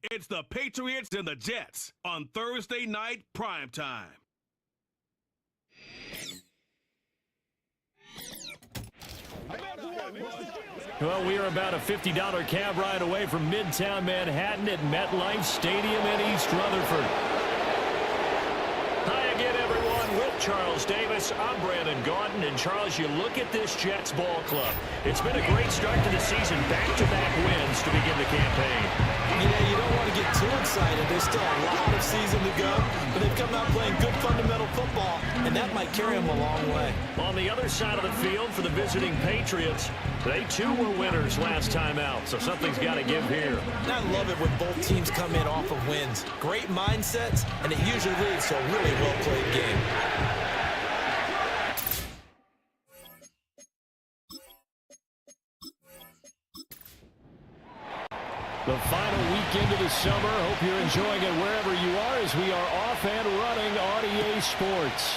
It's the Patriots and the Jets on Thursday night primetime. Well, we are about a $50 cab ride away from Midtown Manhattan at MetLife Stadium in East Rutherford. Hi again, everyone. With Charles Davis, I'm Brandon Gaudin. And, Charles, you look at this Jets ball club. It's been a great start to the season. Back-to-back wins to begin the campaign. Yeah, you don't want to get too excited. There's still a lot of season to go, but they've come out playing good fundamental football, and that might carry them a long way. On the other side of the field for the visiting Patriots, they too were winners last time out, so something's got to give here. And I love it when both teams come in off of wins. Great mindsets, and it usually leads to a really well-played game. The final weekend of the summer. Hope you're enjoying it wherever you are as we are off and running on EA Sports.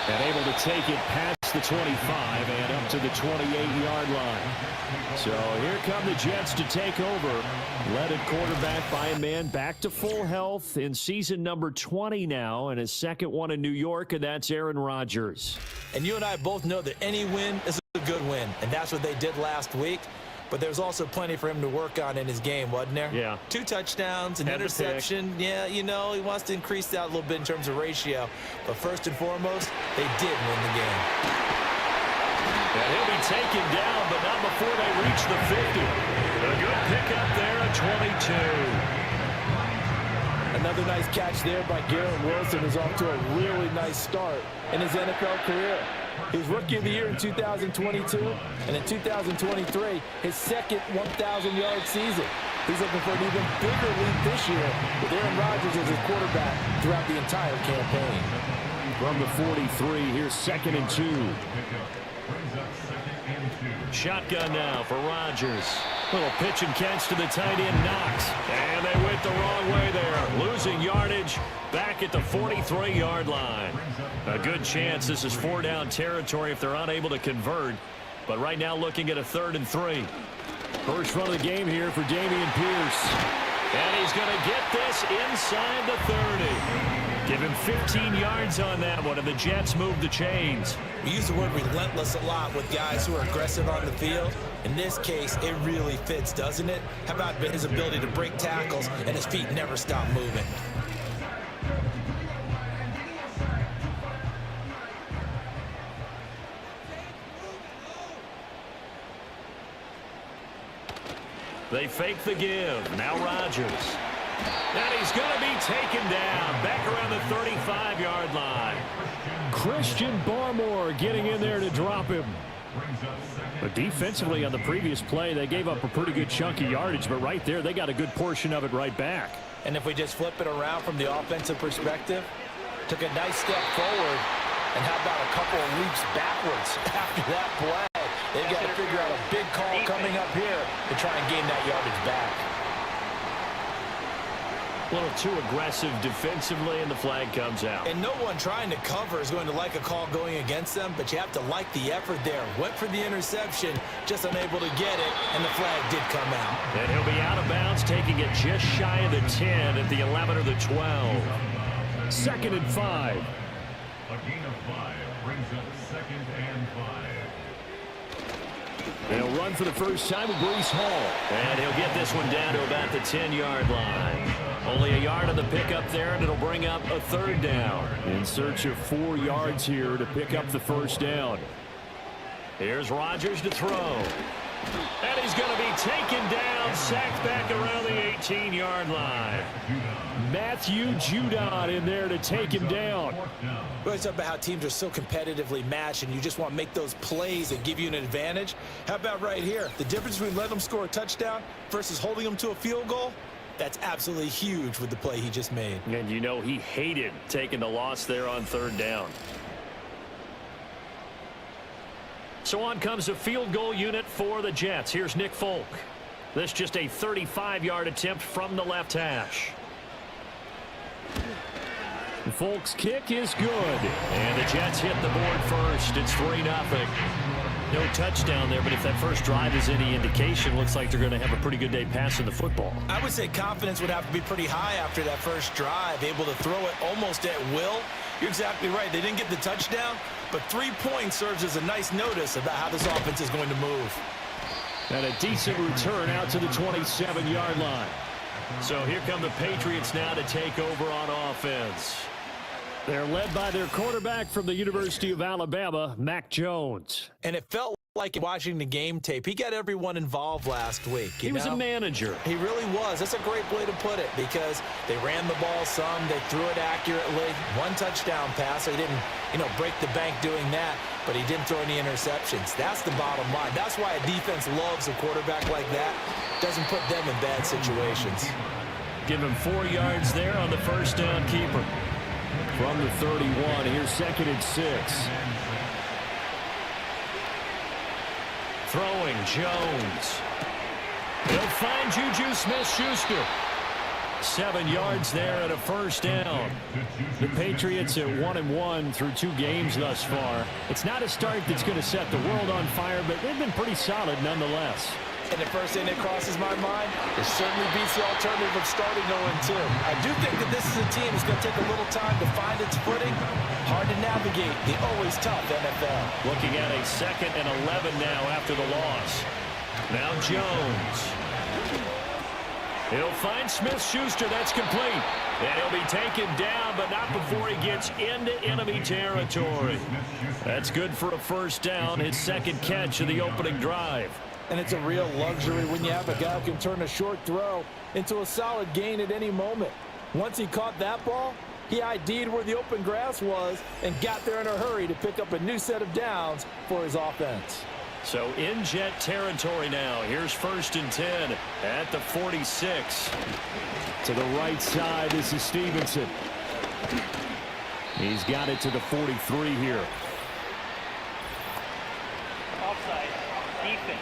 And able to take it past the 25 and up to the 28-yard line. So here come the Jets to take over. Led at quarterback by a man back to full health in season number 20 now, and his second one in New York, and that's Aaron Rodgers. And you and I both know that any win is a good win, and that's what they did last week. But there's also plenty for him to work on in his game, wasn't there? Yeah. 2 touchdowns, an interception. Yeah, you know, he wants to increase that a little bit in terms of ratio. But first and foremost, they did win the game. And he'll be taken down, but not before they reach the 50. A good pickup there at 22. Another nice catch there by Garrett Wilson is off to a really nice start in his NFL career. He was Rookie of the Year in 2022, and in 2023, his second 1,000-yard season. He's looking for an even bigger lead this year with Aaron Rodgers as his quarterback throughout the entire campaign. From the 43, here's 2nd and 2. Shotgun now for Rodgers. Little pitch and catch to the tight end, Knox. And they went the wrong way there. Losing yardage back at the 43-yard line. A good chance this is 4-down territory if they're unable to convert. But right now looking at a 3rd and 3. First run of the game here for Dameon Pierce. And he's going to get this inside the 30. Give him 15 yards on that one, and the Jets move the chains. We use the word relentless a lot with guys who are aggressive on the field. In this case, it really fits, doesn't it? How about his ability to break tackles and his feet never stop moving? They fake the give. Now Rodgers. And he's going to be taken down back around the 35-yard line. Christian Barmore getting in there to drop him. But defensively on the previous play, they gave up a pretty good chunk of yardage, but right there, they got a good portion of it right back. And if we just flip it around from the offensive perspective, took a nice step forward, and how about a couple of leaps backwards after that play? They've got to figure out a big call coming up here to try and gain that yardage back. A little too aggressive defensively, and the flag comes out. And no one trying to cover is going to like a call going against them, but you have to like the effort there. Went for the interception, just unable to get it, and the flag did come out. And he'll be out of bounds, taking it just shy of the 10 at the 11 or the 12. 2nd and 5. A gain of 5 brings up 2nd and 5. They'll run for the first time with Breece Hall. And he'll get this one down to about the 10-yard line. Only a yard on the pickup there, and it'll bring up a 3rd down. In search of 4 yards here to pick up the 1st down. Here's Rodgers to throw. And he's going to be taken down, sacked back around the 18-yard line. Matthew Judon in there to take him down. We always talk about how teams are so competitively matched, and you just want to make those plays that give you an advantage. How about right here? The difference between letting them score a touchdown versus holding them to a field goal? That's absolutely huge with the play he just made. And you know he hated taking the loss there on 3rd down. So on comes a field goal unit for the Jets. Here's Nick Folk. This just a 35-yard attempt from the left hash. Folk's kick is good. And the Jets hit the board first. It's 3-0. No touchdown there, but if that first drive is any indication, looks like they're going to have a pretty good day passing the football. I would say confidence would have to be pretty high after that first drive, able to throw it almost at will. You're exactly right. They didn't get the touchdown, but 3 points serves as a nice notice about how this offense is going to move. And a decent return out to the 27-yard line. So here come the Patriots now to take over on offense. They're led by their quarterback from the University of Alabama, Mac Jones. And it felt like watching the game tape. He got everyone involved last week. He was a manager. He really was. That's a great way to put it because they ran the ball some. They threw it accurately. 1 touchdown pass. So he didn't, break the bank doing that, but he didn't throw any interceptions. That's the bottom line. That's why a defense loves a quarterback like that. Doesn't put them in bad situations. Give him 4 yards there on the first down keeper. From the 31, here's 2nd and 6. Throwing, Jones. He'll find Juju Smith-Schuster. 7 yards there and a first down. The Patriots at 1-1 through 2 games thus far. It's not a start that's going to set the world on fire, but they've been pretty solid nonetheless. And the first thing that crosses my mind, it certainly beats the alternative of starting 0-2. I do think that this is a team that's going to take a little time to find its footing. Hard to navigate the always tough NFL. Looking at a 2nd and 11 now after the loss. Now Jones. He'll find Smith-Schuster. That's complete. And he'll be taken down, but not before he gets into enemy territory. That's good for a first down, his 2nd catch of the opening drive. And it's a real luxury when you have a guy who can turn a short throw into a solid gain at any moment. Once he caught that ball, he ID'd where the open grass was and got there in a hurry to pick up a new set of downs for his offense. So in jet territory now. Here's 1st and 10 at the 46. To the right side, this is Stevenson. He's got it to the 43 here. Offside. Defense.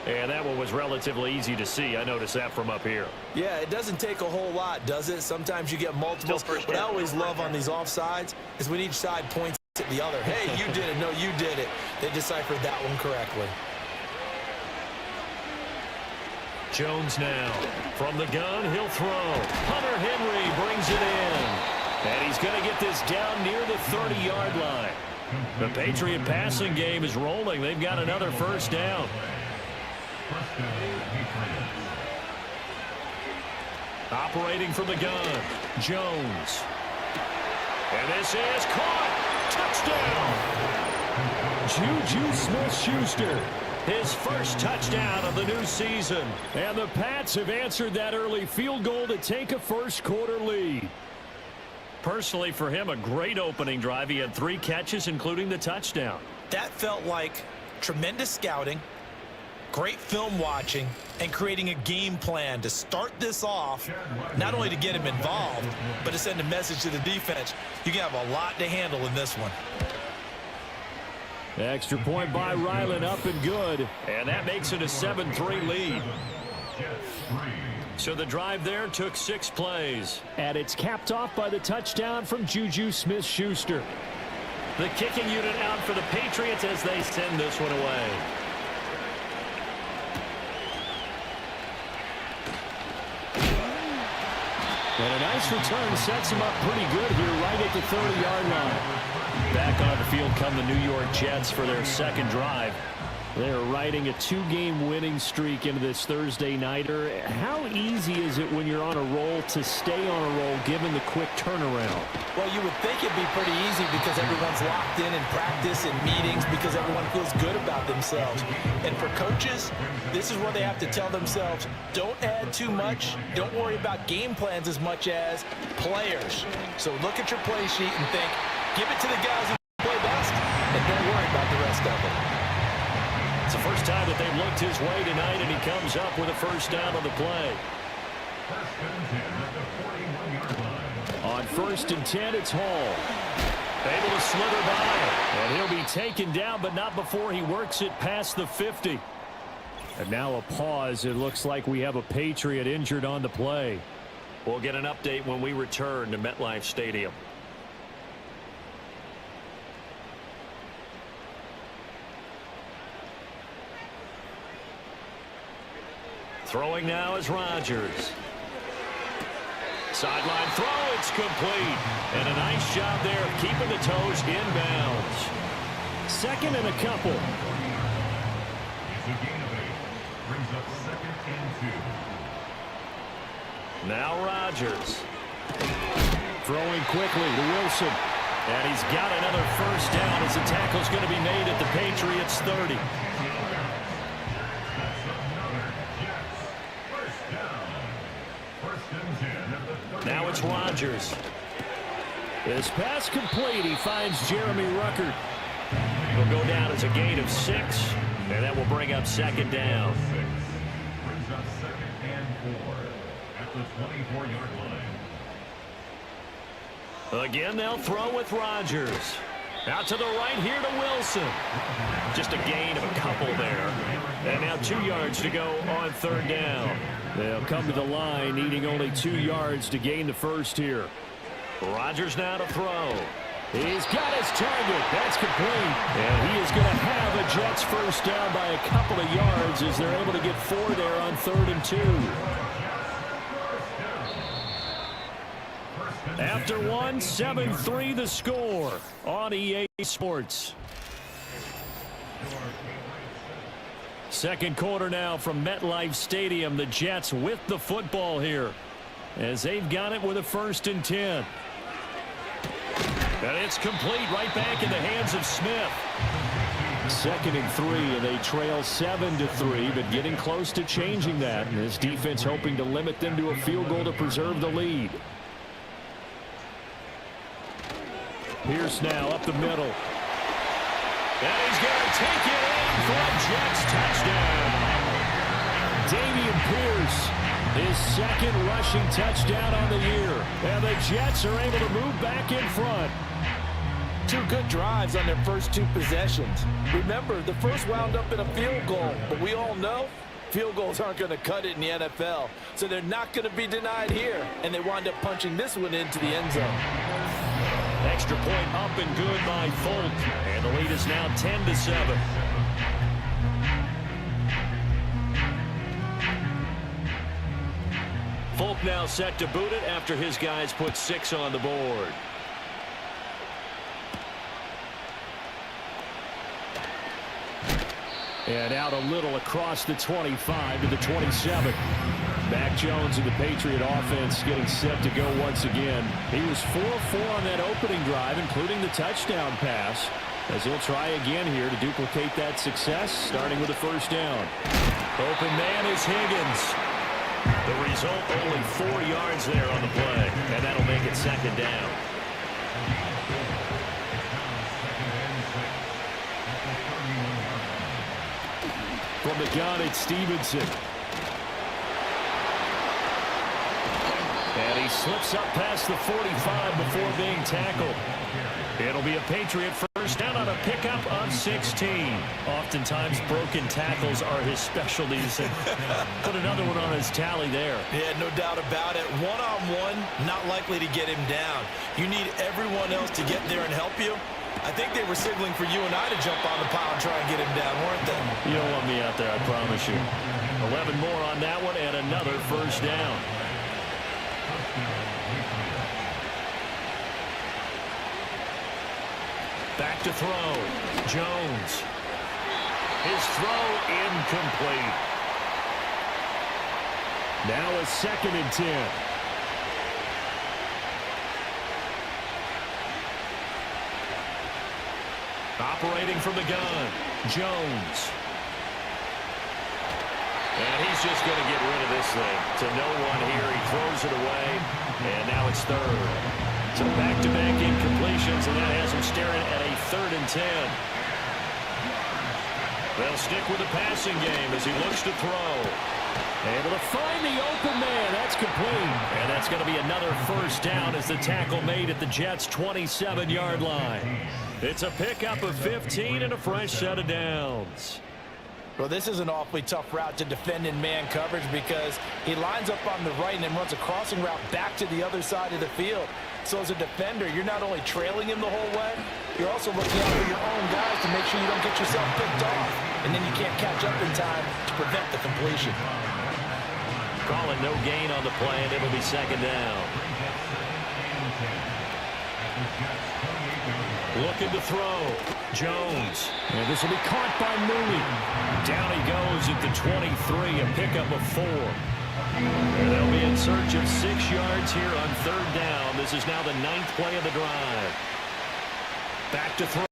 And that one was relatively easy to see. I noticed that from up here. Yeah, it doesn't take a whole lot, does it? Sometimes you get multiples. What I always love on these offsides is when each side points at the other. Hey, you did it. No, you did it. They deciphered that one correctly. Jones now. From the gun, he'll throw. Hunter Henry brings it in. And he's going to get this down near the 30-yard line. The Patriot passing game is rolling. They've got another first down. Operating from the gun, Jones. And this is caught. Touchdown. Juju Smith-Schuster. His first touchdown of the new season. And the Pats have answered that early field goal to take a first-quarter lead. Personally, for him, a great opening drive. He had 3 catches, including the touchdown. That felt like tremendous scouting, great film watching, and creating a game plan to start this off, not only to get him involved, but to send a message to the defense. You can have a lot to handle in this one. Extra point by Ryland, up and good. And that makes it a 7-3 lead. So the drive there took 6 plays. And it's capped off by the touchdown from Juju Smith-Schuster. The kicking unit out for the Patriots as they send this one away. And a nice return sets him up pretty good here right at the 30-yard line. Back on the field come the New York Jets for their 2nd drive. They're riding a 2-game winning streak into this Thursday nighter. How easy is it when you're on a roll to stay on a roll given the quick turnaround? Well, you would think it'd be pretty easy because everyone's locked in practice and meetings because everyone feels good about themselves. And for coaches, this is where they have to tell themselves, don't add too much. Don't worry about game plans as much as players. So look at your play sheet and think, give it to the guys who play best, and don't worry about the rest of it. It's the first time that they've looked his way tonight, and he comes up with a first down on the play. On 1st and 10, it's Hall. Able to slither by, and he'll be taken down, but not before he works it past the 50. And now a pause. It looks like we have a Patriot injured on the play. We'll get an update when we return to MetLife Stadium. Throwing now is Rodgers. Sideline throw, it's complete. And a nice job there of keeping the toes inbounds. Second and a couple. It's a gain of 8. Brings up 2nd and 2. Now Rodgers. Throwing quickly to Wilson. And he's got another first down as the tackle's going to be made at the Patriots 30. That's another Jets. First down. 1st and 10 at the 30. Now it's Rodgers. This pass complete. He finds Jeremy Ruckert. It'll go down as a gain of 6. And that will bring up 2nd down. 6. Brings up 2nd and 4 at the 24-yard line. Again, they'll throw with Rodgers. Out to the right here to Wilson. Just a gain of a couple there. And now 2 yards to go on 3rd down. They'll come to the line needing only 2 yards to gain the first here. Rodgers now to throw. He's got his target. That's complete. And he is going to have a Jets first down by a couple of yards as they're able to get 4 there on 3rd and 2. After 1, 7-3 the score on EA Sports. Second quarter now from MetLife Stadium. The Jets with the football here as they've got it with a 1st and 10. And it's complete right back in the hands of Smith. 2nd and 3, and they trail 7-3, but getting close to changing that. And this defense hoping to limit them to a field goal to preserve the lead. Pierce now up the middle. And he's going to take it in for a Jets touchdown. Dameon Pierce, his 2nd rushing touchdown on the year. And the Jets are able to move back in front. 2 good drives on their first 2 possessions. Remember, the first wound up in a field goal, but we all know field goals aren't going to cut it in the NFL. So they're not going to be denied here, and they wind up punching this one into the end zone. Extra point up and good by Folk. And the lead is now 10-7. Folk now set to boot it after his guys put 6 on the board. And out a little across the 25 to the 27. Mac Jones and the Patriot offense getting set to go once again. He was 4-4 on that opening drive, including the touchdown pass, as he'll try again here to duplicate that success, starting with a first down. Open man is Higgins. The result, only 4 yards there on the play, and that'll make it 2nd down. From the gun, it's Stevenson. And he slips up past the 45 before being tackled. It'll be a Patriot first down on a pickup of 16. Oftentimes, broken tackles are his specialties. And put another one on his tally there. Yeah, no doubt about it. One-on-one, not likely to get him down. You need everyone else to get there and help you. I think they were signaling for you and I to jump on the pile and try and get him down, weren't they? You don't want me out there, I promise you. 11 more on that one and another first down. Back to throw. Jones. His throw incomplete. Now a 2nd and 10. Operating from the gun, Jones. And he's just going to get rid of this thing. To no one here, he throws it away, and now it's 3rd. So back-to-back incompletions, and that has him staring at a 3rd and 10. They'll stick with the passing game as he looks to throw. Able to find the open man. That's complete. And that's going to be another first down as the tackle made at the Jets' 27-yard line. It's a pickup of 15 and a fresh set of downs. Well, this is an awfully tough route to defend in man coverage because he lines up on the right and then runs a crossing route back to the other side of the field. So as a defender, you're not only trailing him the whole way, you're also looking out for your own guys to make sure you don't get yourself picked off. And then you can't catch up in time to prevent the completion. calling no gain on the play, and it'll be second down. Looking to throw. Jones. And this will be caught by Mooney. Down he goes at the 23, a pickup of 4. And they'll be in search of 6 yards here on third down. This is now the 9th play of the drive. Back to throw.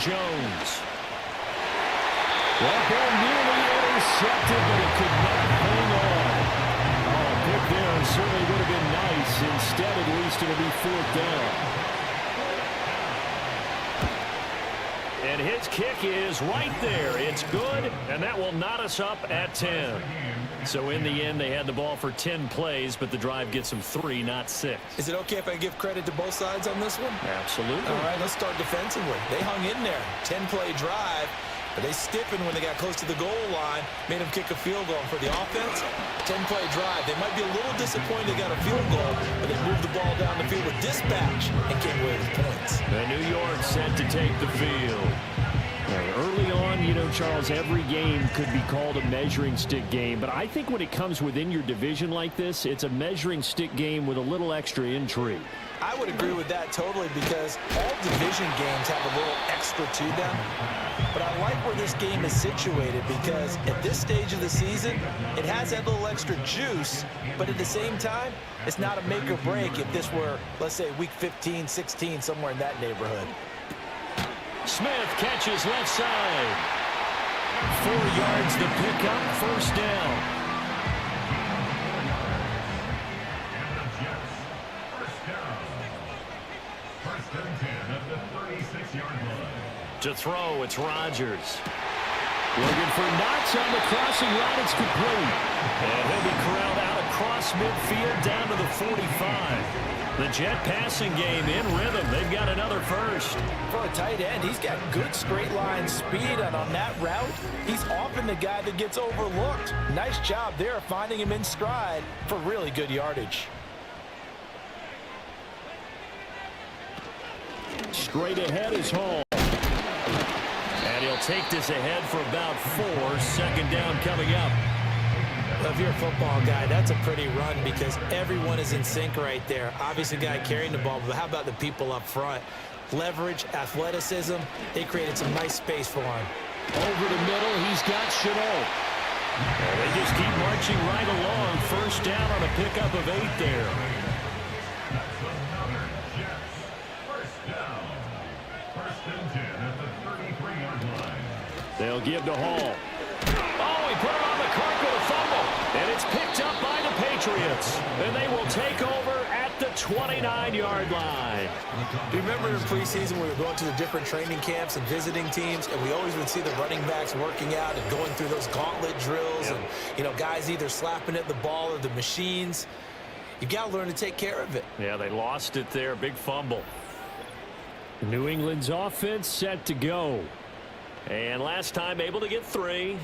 Jones. That ball nearly intercepted, but it could not hang on. Oh, a pick there certainly would have been nice. Instead, at least it'll be 4th down. And his kick is right there. It's good, and that will knot us up at 10. So in the end, they had the ball for 10 plays, but the drive gets them 3, not 6. Is it okay if I give credit to both sides on this one? Absolutely. All right, let's start defensively. They hung in there. 10-play drive, but they stiffened when they got close to the goal line, made them kick a field goal. And for the offense, 10-play drive. They might be a little disappointed they got a field goal, but they moved the ball down the field with dispatch and came away with points. And New York set to take the field. Early on, you know, Charles, every game could be called a measuring stick game, but I think when it comes within your division like this, it's a measuring stick game with a little extra intrigue. I would agree with that totally because all division games have a little extra to them. But I like where this game is situated because at this stage of the season, it has that little extra juice, but at the same time, it's not a make or break if this were, let's say, week 15, 16, somewhere in that neighborhood. Smith catches left side. 4 yards the pickup, first down. First and 10 at the 36-yard line. To throw, it's Rodgers. Looking for Knox on the crossing route. It's complete. And he'll be corralled out across midfield down to the 45. The Jet passing game in rhythm. They've got another first. For a tight end, he's got good straight line speed, and on that route, he's often the guy that gets overlooked. Nice job there finding him in stride for really good yardage. Straight ahead is Hall. And he'll take this ahead for about 4. Second down coming up. If you're a football guy, that's a pretty run because everyone is in sync right there. Obviously, the guy carrying the ball, but how about the people up front? Leverage, athleticism, they created some nice space for him. Over the middle, he's got Chenault. And they just keep marching right along. First down on a pickup of 8 there. That's another Jets. First down. First and 10 at the 33-yard line. They'll give to Hall. Oh, he put it on the cart with a fumble. And it's picked up by the Patriots. And they will take over at the 29-yard line. Do you remember in preseason we were going to the different training camps and visiting teams, and we always would see the running backs working out and going through those gauntlet drills, and, you know, guys either slapping at the ball or the machines. You've got to learn to take care of it. Yeah, they lost it there. Big fumble. New England's offense set to go. And last time able to get 3.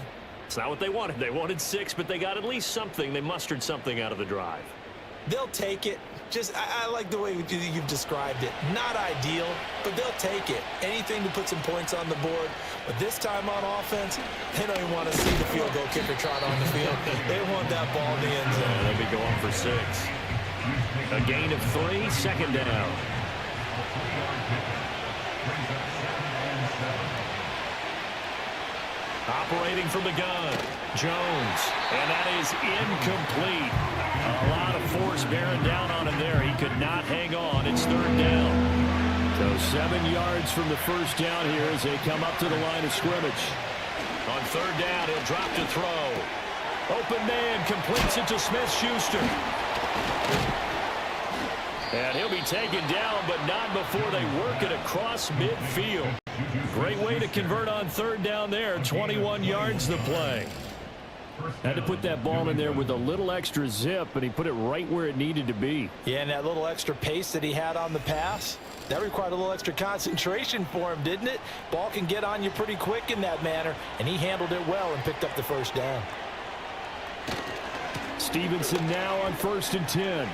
It's not what they wanted. They wanted 6, but they got at least something. They mustered something out of the drive. They'll take it. Just, I like the way you've described it. Not ideal, but they'll take it. Anything to put some points on the board. But this time on offense, they don't even want to see the field goal kicker trot on the field. They want that ball in the end zone. Yeah, they'll be going for 6. A gain of 3, second down. Operating from the gun, Jones, and that is incomplete. A lot of force bearing down on him there. He could not hang on. It's third down. So 7 yards from the first down here as they come up to the line of scrimmage. On third down, he'll drop to throw. Open man completes it to Smith-Schuster. And he'll be taken down, but not before they work it across midfield. Great way to convert on third down there. 21 yards the play. Had to put that ball in there with a little extra zip, and he put it right where it needed to be. Yeah, and that little extra pace that he had on the pass, that required a little extra concentration for him, didn't it? Ball can get on you pretty quick in that manner, and he handled it well and picked up the first down. Stevenson now on 1st and 10.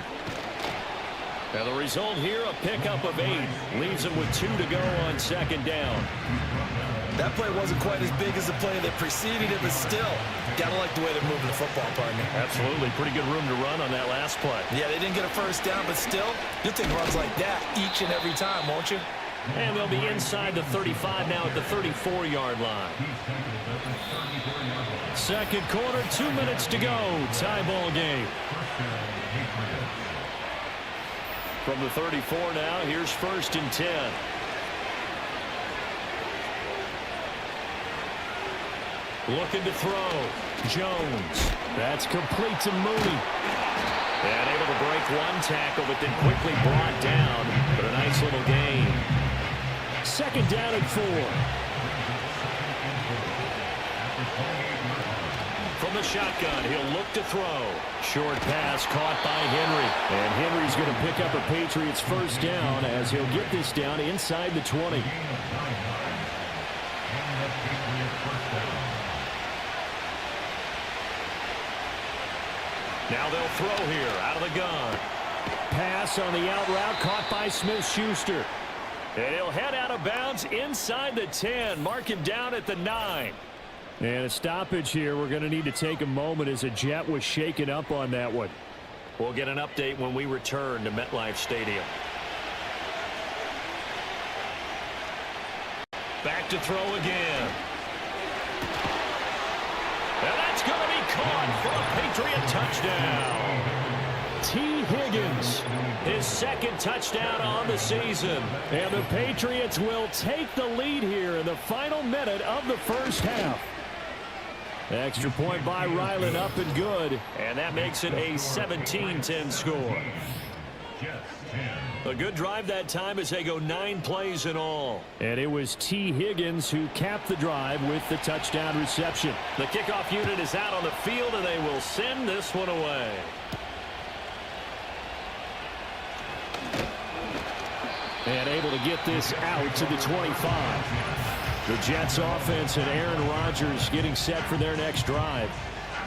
And the result here, a pickup of 8. Leaves him with 2 to go on second down. That play wasn't quite as big as the play that preceded it, but still, got to like the way they're moving the football, partner. Absolutely. Pretty good room to run on that last play. Yeah, they didn't get a first down, but still, you'll take runs like that each and every time, won't you? And they'll be inside the 35 now at the 34-yard line. Second quarter, 2 minutes to go. Tie ball game. From the 34 now, here's 1st and 10. Looking to throw. Jones. That's complete to Mooney. And able to break one tackle, but then quickly brought down. But a nice little gain. Second down and 4. From the shotgun, he'll look to throw. Short pass caught by Henry. And Henry's going to pick up a Patriots first down as he'll get this down inside the 20. Now they'll throw here out of the gun. Pass on the out route caught by Smith-Schuster. And he'll head out of bounds inside the 10. Mark him down at the 9. And a stoppage here. We're going to need to take a moment as a Jet was shaken up on that one. We'll get an update when we return to MetLife Stadium. Back to throw again. And that's going to be caught for a Patriot touchdown. T. Higgins, his second touchdown on the season. And the Patriots will take the lead here in the final minute of the first half. Extra point by Ryland up and good. And that makes it a 17-10 score. A good drive that time as they go 9 plays in all. And it was T. Higgins who capped the drive with the touchdown reception. The kickoff unit is out on the field, and they will send this one away. And able to get this out to the 25. The Jets offense and Aaron Rodgers getting set for their next drive.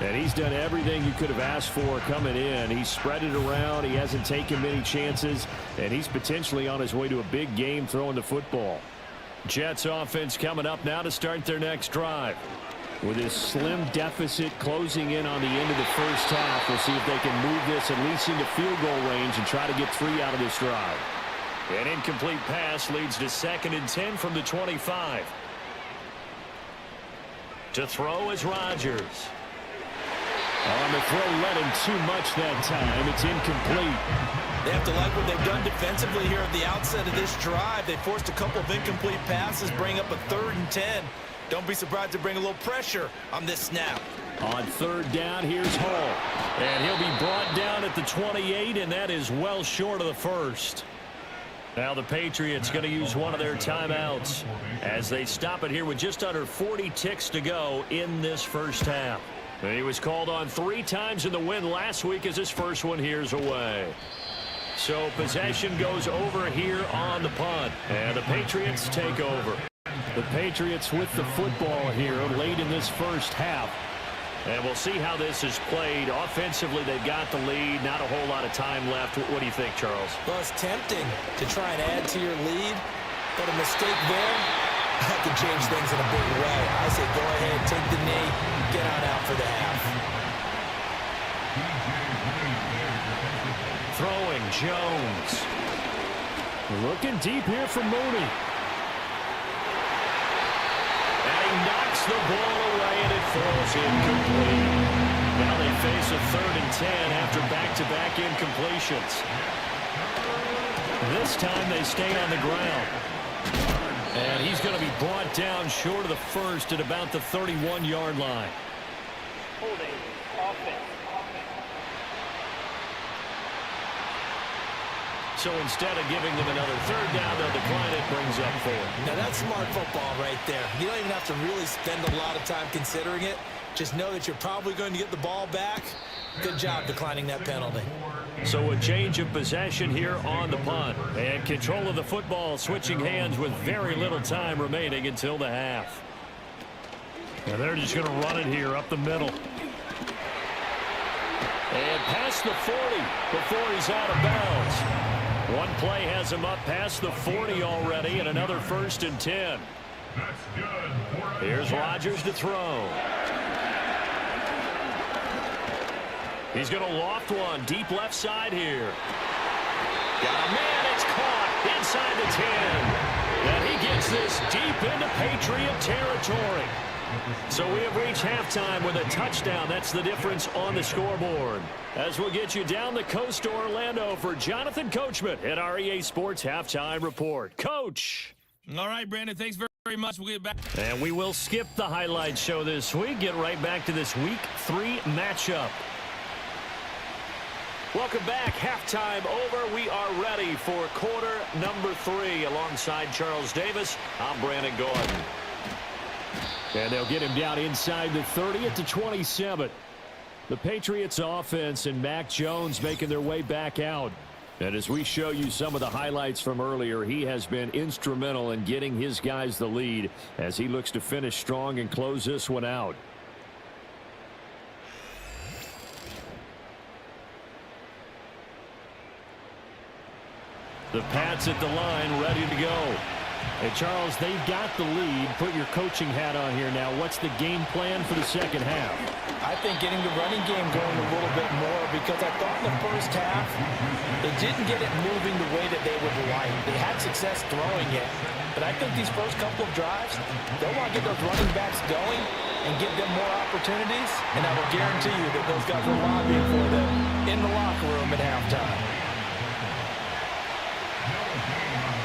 And he's done everything you could have asked for coming in. He's spread it around. He hasn't taken many chances. And he's potentially on his way to a big game throwing the football. Jets offense coming up now to start their next drive. With his slim deficit closing in on the end of the first half, we'll see if they can move this at least into field goal range and try to get 3 out of this drive. An incomplete pass leads to 2nd and 10 from the 25. To throw is Rodgers. On the throw, let him too much that time. It's incomplete. They have to like what they've done defensively here at the outset of this drive. They forced a couple of incomplete passes, bring up a 3rd and 10. Don't be surprised to bring a little pressure on this snap. On 3rd down, here's Hall. And he'll be brought down at the 28, and that is well short of the first. Now the Patriots going to use one of their timeouts as they stop it here with just under 40 ticks to go in this first half. And he was called on 3 times in the win last week as his first one here's away. So possession goes over here on the punt, and the Patriots take over. The Patriots with the football here late in this first half. And we'll see how this is played. Offensively, they've got the lead. Not a whole lot of time left. What do you think, Charles? Well, it's tempting to try and add to your lead, but a mistake there, that can change things in a big way. I say go ahead, take the knee, get on out for the half. Throwing, Jones. Looking deep here for Mooney. And he knocks the ball away, and it falls incomplete. Now they face a 3rd and 10 after back-to-back incompletions. This time they stay on the ground. And he's going to be brought down short of the first at about the 31-yard line. Holding offense. So instead of giving them another 3rd down, they'll decline it, brings up 4. Now that's smart football right there. You don't even have to really spend a lot of time considering it. Just know that you're probably going to get the ball back. Good job declining that penalty. So a change of possession here on the punt. And control of the football switching hands with very little time remaining until the half. And they're just going to run it here up the middle. And past the 40 before he's out of bounds. One play has him up past the 40 already, and another 1st and 10. That's good. Here's Rodgers to throw. He's going to loft one deep left side here. Got a man, it's caught inside the 10. And he gets this deep into Patriot territory. So we have reached halftime with a touchdown. That's the difference on the scoreboard. As we'll get you down the coast to Orlando for Jonathan Coachman at our EA Sports Halftime Report. Coach. All right, Brandon, thanks very much. We'll get back. And we will skip the highlight show this week. Get right back to this Week 3 matchup. Welcome back. Halftime over. We are ready for quarter number 3. Alongside Charles Davis, I'm Brandon Gordon. And they'll get him down inside the 30 at the 27. The Patriots offense and Mac Jones making their way back out. And as we show you some of the highlights from earlier, he has been instrumental in getting his guys the lead as he looks to finish strong and close this one out. The Pats at the line, ready to go. Hey, Charles, they've got the lead. Put your coaching hat on here now. What's the game plan for the second half? I think getting the running game going a little bit more, because I thought in the first half they didn't get it moving the way that they would like. They had success throwing it, but I think these first couple of drives, they'll want to get those running backs going and give them more opportunities, and I will guarantee you that those guys were lobbying for them in the locker room at halftime.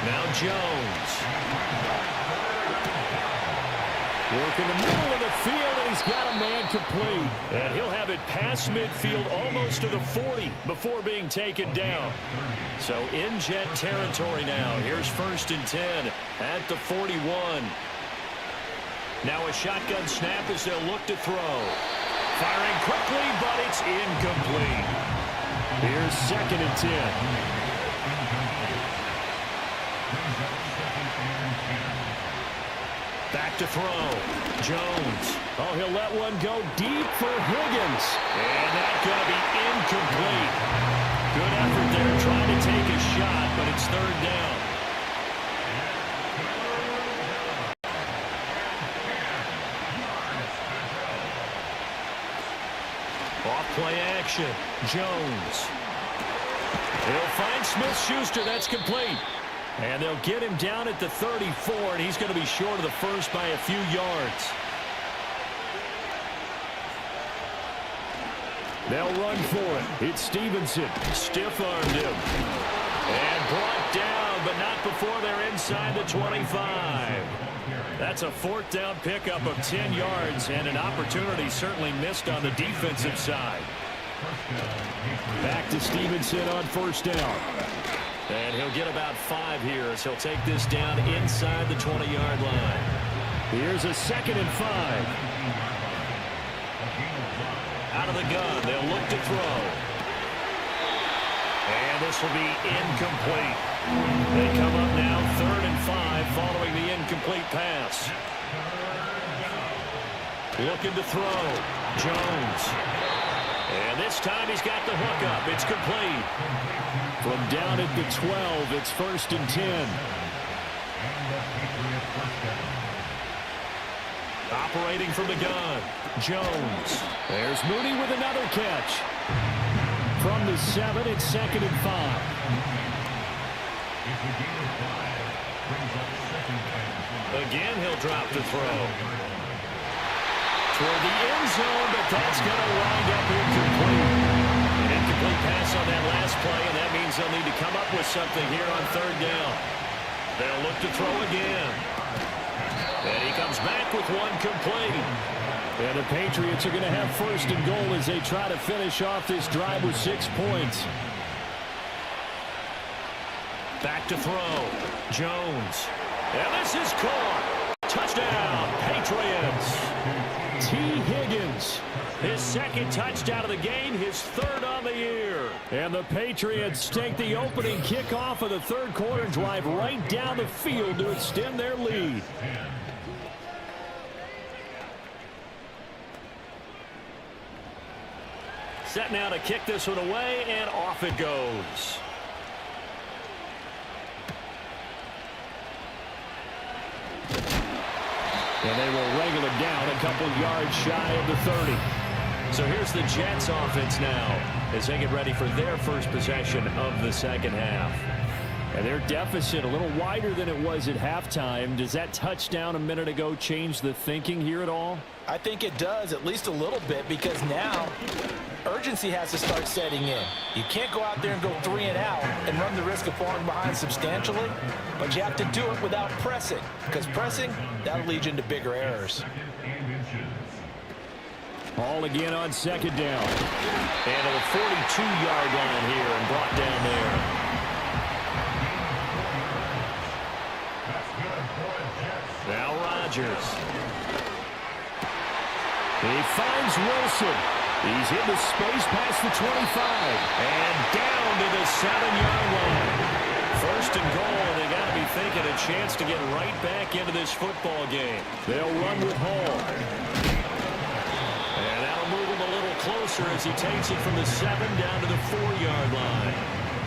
Now Jones. Work in the middle of the field, and he's got a man complete. And he'll have it past midfield almost to the 40 before being taken down. So in Jet territory now. Here's 1st and 10 at the 41. Now a shotgun snap as they'll look to throw. Firing quickly, but it's incomplete. Here's 2nd and 10. Back to throw. Jones. Oh, he'll let one go deep for Higgins. And that's going to be incomplete. Good effort there trying to take a shot, but it's 3rd down. Off play action. Jones. He'll find Smith-Schuster. That's complete. And they'll get him down at the 34, and he's going to be short of the first by a few yards. They'll run for it. It's Stevenson. Stiff-armed him. And brought down, but not before they're inside the 25. That's a 4th down pickup of 10 yards, and an opportunity certainly missed on the defensive side. Back to Stevenson on 1st down. And he'll get about 5 here as he'll take this down inside the 20-yard line. Here's a 2nd and 5. Out of the gun, they'll look to throw. And this will be incomplete. They come up now 3rd and 5 following the incomplete pass. Looking to throw. Jones. And this time he's got the hook up. It's complete. From down at the 12, it's 1st and 10. Operating from the gun. Jones. There's Mooney with another catch. From the 7, it's 2nd and 5. Again, he'll drop the throw. Toward the end zone, but that's going to wind up incomplete. An incomplete pass on that last play, and that means they'll need to come up with something here on 3rd down. They'll look to throw again. And he comes back with one complete. And the Patriots are going to have 1st and goal as they try to finish off this drive with 6 points. Back to throw. Jones. And this is caught. Touchdown, Patriots. T. Higgins, his 2nd touchdown of the game, his 3rd on the year. And the Patriots take the opening kickoff of the 3rd quarter, drive right down the field to extend their lead. Set now to kick this one away, and off it goes. And they will wrangle it down a couple yards shy of the 30. So here's the Jets offense now as they get ready for their first possession of the second half. And their deficit a little wider than it was at halftime. Does that touchdown a minute ago change the thinking here at all? I think it does, at least a little bit, because now urgency has to start setting in. You can't go out there and go 3 and out and run the risk of falling behind substantially, but you have to do it without pressing, because pressing, that'll lead you into bigger errors. Ball again on second down. And to the 42-yard line here and brought down there. Now Rodgers. He finds Wilson. He's into space past the 25. And down to the 7-yard line. First and goal, and they got to be thinking a chance to get right back into this football game. They'll run with Hall. And that'll move him a little closer as he takes it from the 7 down to the 4-yard line.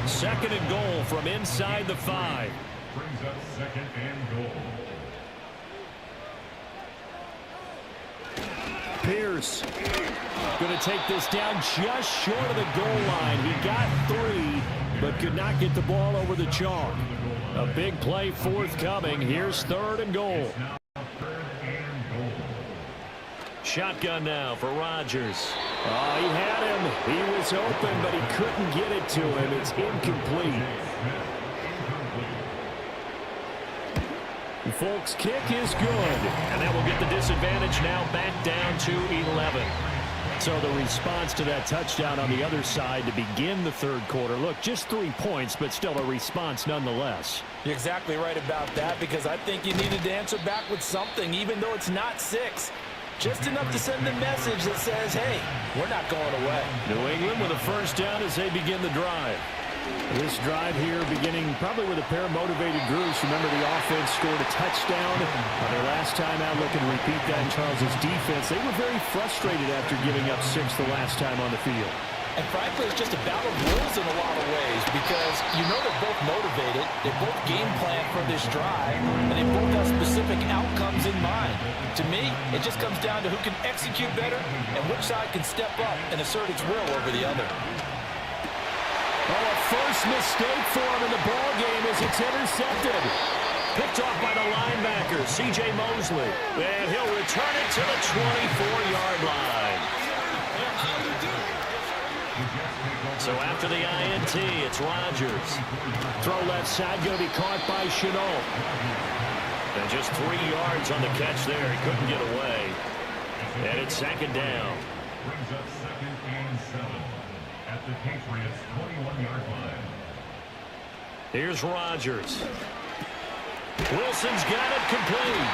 Second and goal from inside the 5. Brings up second and goal. Pierce going to take this down just short of the goal line. He got 3, but could not get the ball over the chalk. A big play forthcoming. Here's third and goal. Shotgun now for Rodgers. Oh, he had him. He was open, but he couldn't get it to him. It's incomplete. Folks' kick is good, and that will get the disadvantage now back down to 11. So the response to that touchdown on the other side to begin the third quarter. Look, just 3 points, but still a response nonetheless. You're exactly right about that, because I think you needed to answer back with something, even though it's not 6. Just enough to send the message that says, hey, we're not going away. New England with a first down as they begin the drive. This drive here beginning probably with a pair of motivated groups. Remember, the offense scored a touchdown on their last time out. Look and repeat that in Charles's defense. They were very frustrated after giving up 6 the last time on the field. And frankly, it's just a battle of wills in a lot of ways, because you know they're both motivated, they both game plan for this drive, and they both have specific outcomes in mind. To me, it just comes down to who can execute better and which side can step up and assert its will over the other. Oh, a first mistake for him in the ball game as it's intercepted. Picked off by the linebacker, C.J. Mosley. And he'll return it to the 24-yard line. So after the INT, it's Rodgers. Throw left side, going to be caught by Chenault. And just 3 yards on the catch there. He couldn't get away. And it's second down. Brings up second and 7 at the Patriots' 21-yard line. Here's Rodgers. Wilson's got it complete.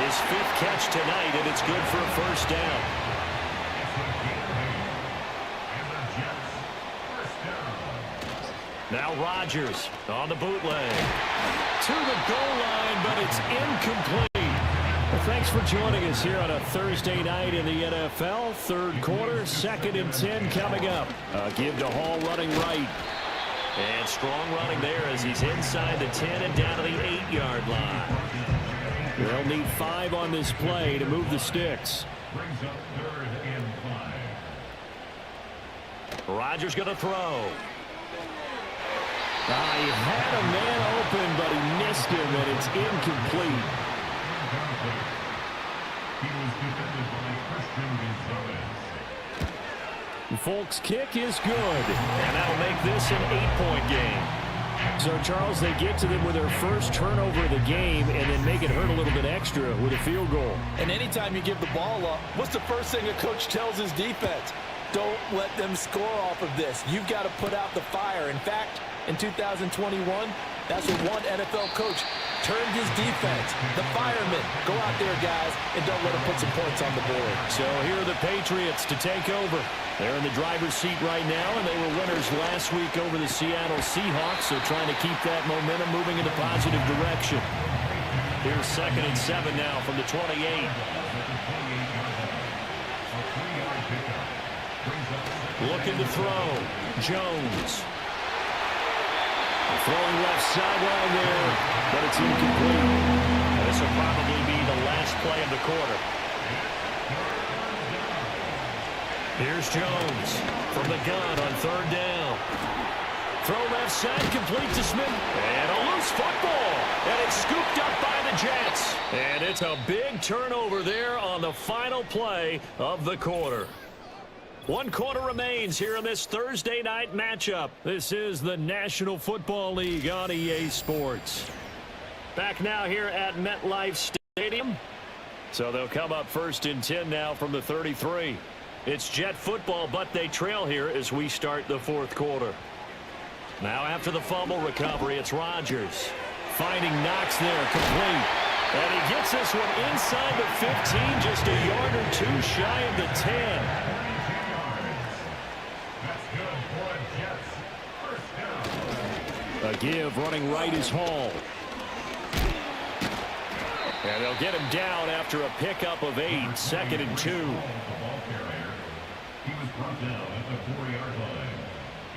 His 5th catch tonight, and it's good for a first down. Now Rodgers on the bootleg. To the goal line, but it's incomplete. Well, thanks for joining us here on a Thursday night in the NFL. Third quarter, 2nd and 10 coming up. Give to Hall running right. And strong running there as he's inside the 10 and down to the 8-yard line. They'll need 5 on this play to move the sticks. Brings up 3rd and 5. Rodgers going to throw. He had a man open, but he missed him, and it's incomplete. He was defended by Christian Gonzalez. Folks' kick is good, and that'll make this an 8-point game. So, Charles, they get to them with their first turnover of the game and then make it hurt a little bit extra with a field goal. And anytime you give the ball up, what's the first thing a coach tells his defense? Don't let them score off of this. You've got to put out the fire. In fact, in 2021, that's what one NFL coach turned his defense. The firemen. Go out there, guys, and don't let them put some points on the board. So here are the Patriots to take over. They're in the driver's seat right now, and they were winners last week over the Seattle Seahawks, so trying to keep that momentum moving in a positive direction. Here's 2nd and 7 now from the 28. Looking to throw. Jones. Throwing left sideline there, but it's incomplete. This will probably be the last quarter. Here's Jones from the gun on third down. Throw left side, complete to Smith. And a loose football. And it's scooped up by the Jets. And it's a big turnover there on the final play of the quarter. 1 quarter remains here in this Thursday night matchup. This is the National Football League on EA Sports. Back now here at MetLife Stadium. So they'll come up 1st and 10 now from the 33. It's Jet football, but they trail here as we start the 4th quarter. Now after the fumble recovery, it's Rodgers. Finding Knox there, complete. And he gets this one inside the 15, just a yard or two shy of the 10. A give, running right is Hall. And they'll get him down after a pickup of 8, 2nd and 2. He was brought down at the 4-yard line.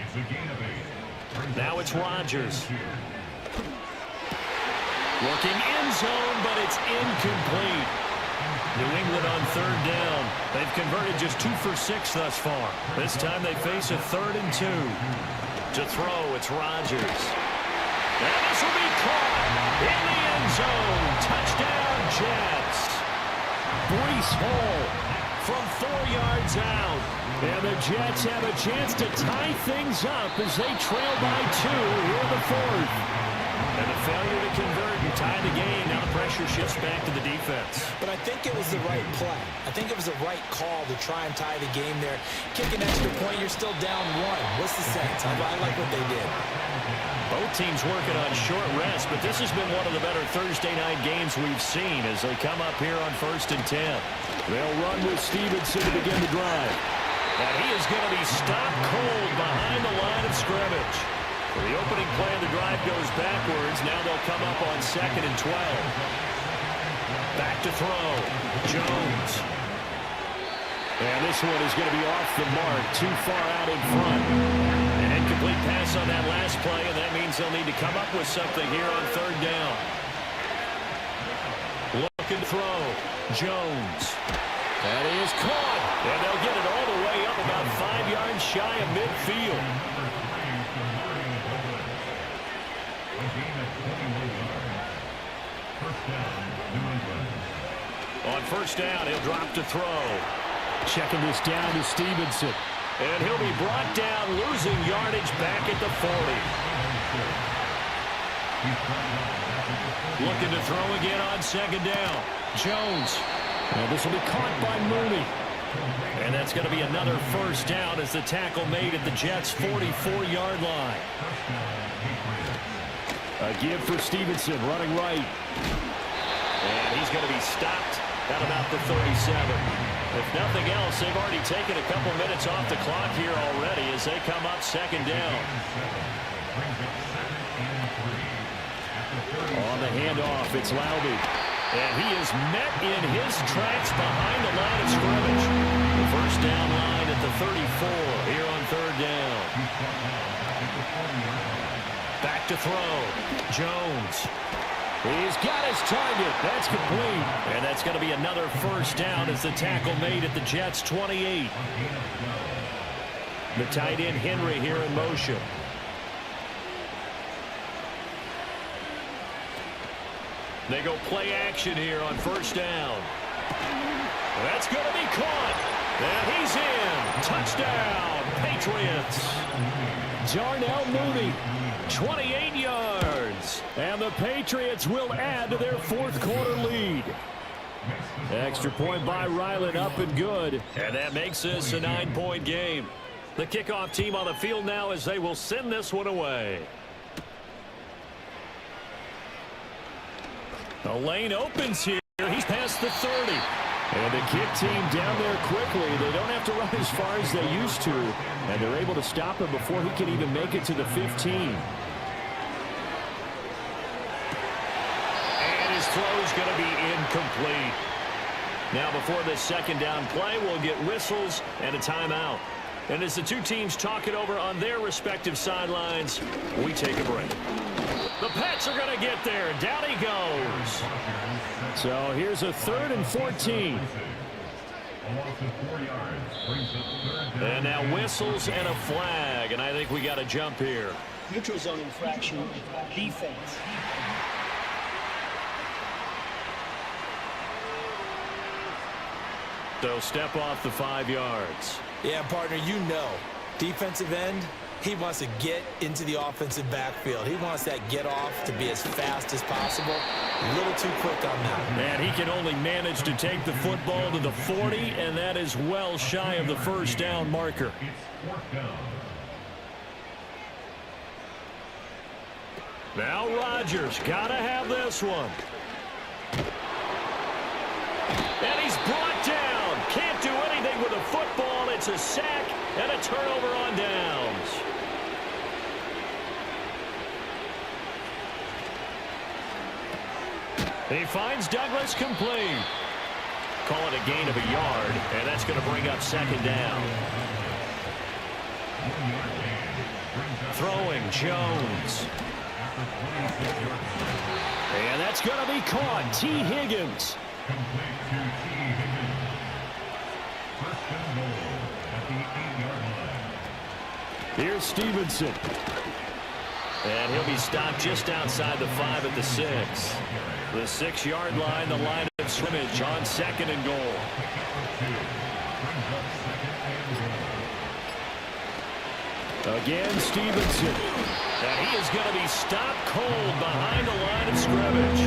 It's a gain of 8. Now it's Rodgers. Looking end zone, but it's incomplete. New England on 3rd down. They've converted just 2 for 6 thus far. This time they face a 3rd and 2. To throw, it's Rodgers. And this will be caught in the end zone. Touchdown, Jets. Breece Hall from 4 yards out. And the Jets have a chance to tie things up as they trail by 2 here in the 4th. And the failure to convert and tie the game. Now the pressure shifts back to the defense. But I think it was the right play. I think it was the right call to try and tie the game there. Kick an extra point, you're still down 1. What's the sense? I like what they did. Both teams working on short rest, but this has been one of the better Thursday night games we've seen as they come up here on 1st and 10. They'll run with Stevenson to begin the drive. And he is going to be stopped cold behind the line of scrimmage. The opening play of the drive goes backwards. Now they'll come up on 2nd and 12. Back to throw. Jones. And this one is going to be off the mark. Too far out in front. An incomplete pass on that last play, and that means they'll need to come up with something here on 3rd down. Looking to throw. Jones. And he is caught. And they'll get it all the way up about 5 yards shy of midfield. On 1st down, he'll drop to throw. Checking this down to Stevenson. And he'll be brought down, losing yardage back at the 40. Looking to throw again on 2nd down. Jones. And this will be caught by Mooney. And that's going to be another 1st down as the tackle made at the Jets' 44-yard line. A give for Stevenson, running right. And he's going to be stopped at about the 37. If nothing else, they've already taken a couple minutes off the clock here already as they come up 2nd down. On the handoff, it's Laube. And he is met in his tracks behind the line of scrimmage. The 1st down line at the 34 here on 3rd down. Back to throw. Jones. He's got his target. That's complete. And that's going to be another 1st down as the tackle made at the Jets' 28. The tight end Henry here in motion. They go play action here on 1st down. That's going to be caught. And he's in. Touchdown, Patriots. Darnell Mooney, 28 yards. And the Patriots will add to their 4th quarter lead. Extra point by Ryland, up and good. And that makes this a 9-point game. The kickoff team on the field now as they will send this one away. The lane opens here. He's past the 30. And the kick team down there quickly. They don't have to run as far as they used to. And they're able to stop him before he can even make it to the 15. And his throw is going to be incomplete. Now before this 2nd down play, we'll get whistles and a timeout. And as the two teams talk it over on their respective sidelines, we take a break. The Pats are going to get there. Down he goes. So here's a 3rd and 14. A loss of 4 yards brings up 3rd down. And now whistles and a flag, and I think we got to jump here. Neutral zone infraction, defense. So step off the 5 yards. Yeah, partner, you know, defensive end, he wants to get into the offensive backfield. He wants that get off to be as fast as possible. A little too quick on that. And he can only manage to take the football to the 40, and that is well shy of the first down marker. It's 4th down. Now Rodgers, gotta have this one. And he's brought down. Can't do anything with a football. It's a sack and a turnover on downs. He finds Douglas complete. Call it a gain of a yard, and that's going to bring up 2nd down. Throwing Jones. And that's going to be caught. T. Higgins. Complete to T. Higgins. 1st and goal at the 8-yard line. Here's Stevenson. And he'll be stopped just outside the 5 at the 6. The 6-yard line, the line of scrimmage on 2nd and goal. Again, Stevenson. And he is going to be stopped cold behind the line of scrimmage.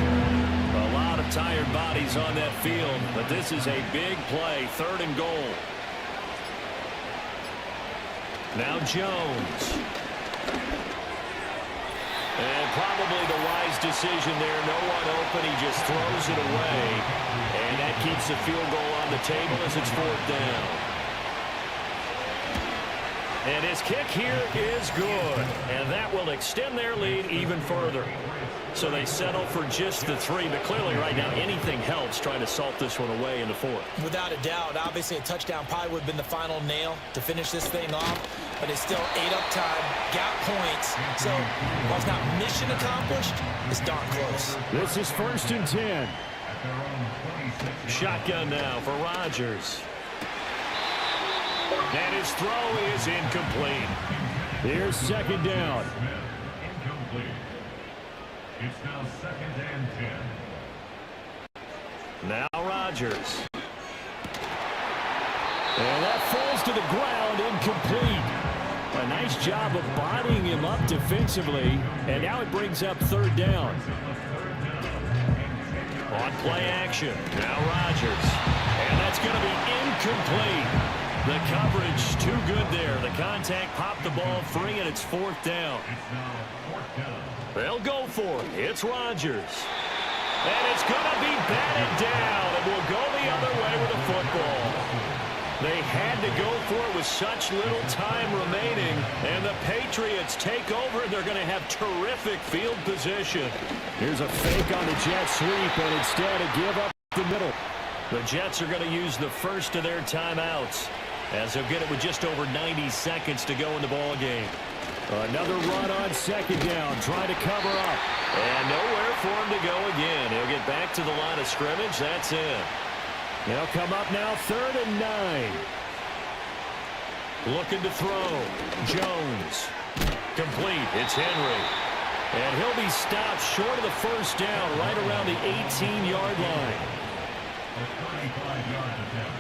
A lot of tired bodies on that field, but this is a big play, 3rd and goal. Now Jones. And probably the wise decision there. No one open. He just throws it away. And that keeps the field goal on the table as it's 4th down. And his kick here is good. And that will extend their lead even further. So they settle for just the 3. But clearly right now anything helps trying to salt this one away in the 4th. Without a doubt, obviously a touchdown probably would have been the final nail to finish this thing off. But it's still 8-up time, got points. So while it's not mission accomplished, it's darn close. This is 1st and 10. Shotgun now for Rodgers. And his throw is incomplete. Here's 2nd down. Incomplete. It's now 2nd and 10. Now Rodgers. And that falls to the ground, incomplete. A nice job of bodying him up defensively. And now it brings up 3rd down. On play action. Now Rodgers. And that's going to be incomplete. The coverage too good there. The contact popped the ball free, and it's 4th down. It's now 4th down. They'll go for it. It's Rodgers. And it's going to be batted down, and will go the other way with the football. They had to go for it with such little time remaining, and the Patriots take over, and they're going to have terrific field position. Here's a fake on the jet sweep, and instead a give up the middle. The Jets are going to use the first of their timeouts, as they'll get it with just over 90 seconds to go in the ball game. Another run on 2nd down, trying to cover up. And nowhere for him to go again. He'll get back to the line of scrimmage. That's it. They'll come up now 3rd and 9. Looking to throw. Jones. Complete. It's Henry. And he'll be stopped short of the first down right around the 18-yard line. A 35-yard attempt.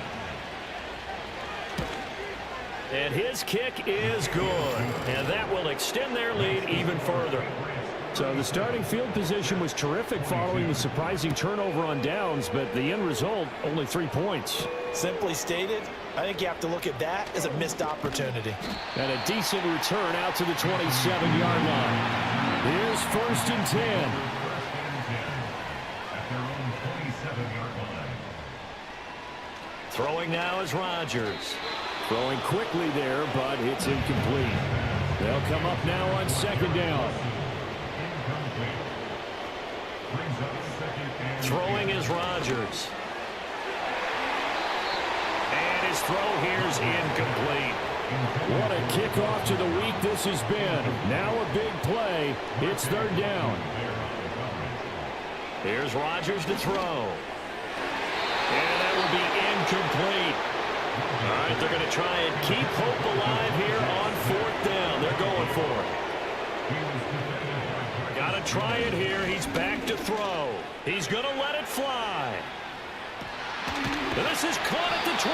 And his kick is good. And that will extend their lead even further. So the starting field position was terrific following the surprising turnover on downs, but the end result, only 3 points. Simply stated, I think you have to look at that as a missed opportunity. And a decent return out to the 27-yard line. Here's 1st and 10. At their own 27-yard line. Throwing now is Rodgers. Throwing quickly there, but it's incomplete. They'll come up now on 2nd down. Throwing is Rodgers. And his throw here is incomplete. What a kickoff to the week this has been. Now a big play. It's 3rd down. Here's Rodgers to throw. And that will be incomplete. All right, they're going to try and keep hope alive here on 4th down. They're going for it. Got to try it here. He's back to throw. He's going to let it fly. And this is caught at the 20.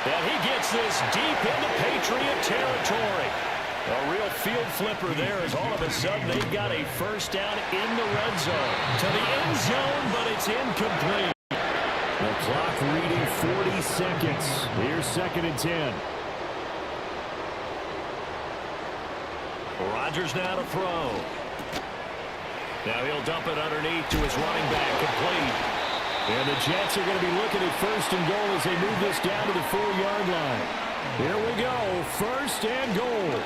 And he gets this deep into Patriot territory. A real field flipper there as all of a sudden they've got a first down in the red zone. To the end zone, but it's incomplete. The clock reading 40 seconds. Here's 2nd and 10. Rodgers now to throw. Now he'll dump it underneath to his running back, complete. And the Jets are going to be looking at 1st and goal as they move this down to the 4-yard line. Here we go, 1st and goal.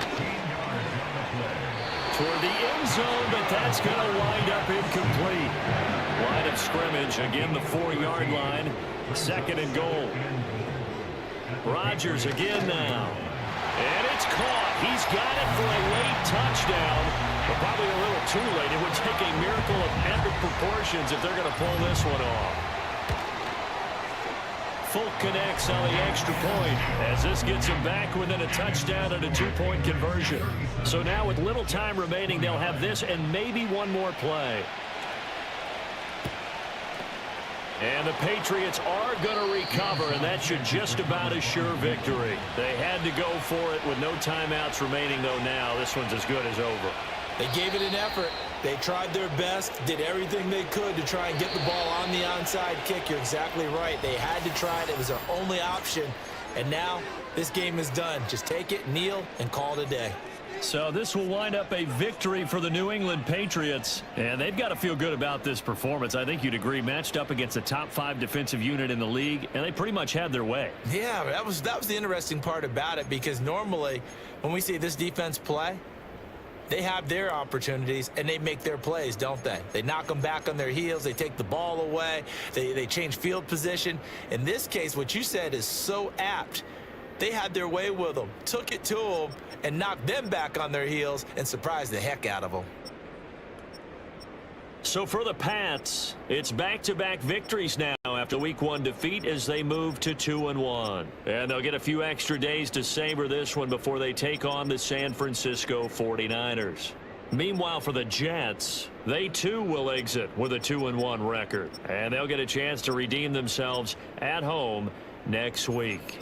Toward the end zone, but that's going to wind up incomplete. Line of scrimmage, again the 4-yard line, 2nd and goal. Rodgers again now. And it's caught. He's got it for a late touchdown. But probably a little too late. It would take a miracle of epic proportions if they're going to pull this one off. Folk connects on the extra point as this gets him back within a touchdown and a 2-point conversion. So now with little time remaining, they'll have this and maybe one more play. And the Patriots are going to recover, and that should just about assure victory. They had to go for it with no timeouts remaining, though now this one's as good as over. They gave it an effort. They tried their best, did everything they could to try and get the ball on the onside kick. You're exactly right. They had to try it. It was their only option. And now this game is done. Just take it, kneel, and call it a day. So this will wind up a victory for the New England Patriots. And they've got to feel good about this performance. I think you'd agree, matched up against a top 5 defensive unit in the league, and they pretty much had their way. Yeah, that was the interesting part about it, because normally when we see this defense play, they have their opportunities, and they make their plays, don't they? They knock them back on their heels. They take the ball away. They change field position. In this case, what you said is so apt. They had their way with them, took it to them, and knocked them back on their heels and surprised the heck out of them. So for the Pats, it's back-to-back victories now after Week 1 defeat as they move to 2-1. And they'll get a few extra days to savor this one before they take on the San Francisco 49ers. Meanwhile, for the Jets, they too will exit with a 2-1 record. And they'll get a chance to redeem themselves at home next week.